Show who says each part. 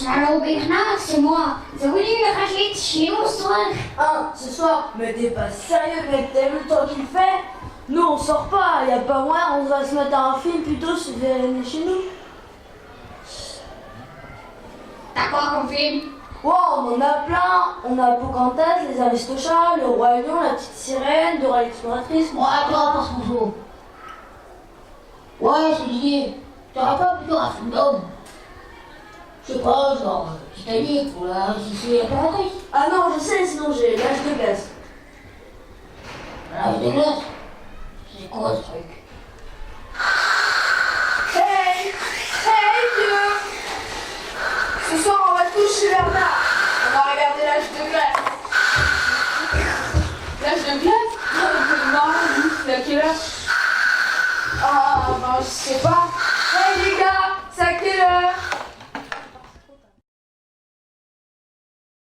Speaker 1: Allô, Bernard, c'est moi. T'as voulu le raclette chez nous ce soir?
Speaker 2: Hein, ce soir? Mais t'es pas sérieux, mec, t'as vu le temps qu'il fait? Nous, on sort pas, y a pas moyen, on va se mettre à un film plutôt si vous venez chez nous.
Speaker 1: T'as quoi comme film?
Speaker 2: Wow, on en a plein. On a Pocahontas, les Aristochats, le Roi Lion, la petite sirène, Dora l'exploratrice.
Speaker 1: Ouais, toi, parce qu'on joue. Ouais, c'est l'idée. T'aurais pas plutôt un film d'homme? Je sais pas, genre Titanic ou la Sicile impératrice.
Speaker 2: Ah non, je sais, sinon j'ai l'âge de glace.
Speaker 1: L'âge de glace? C'est quoi ce truc?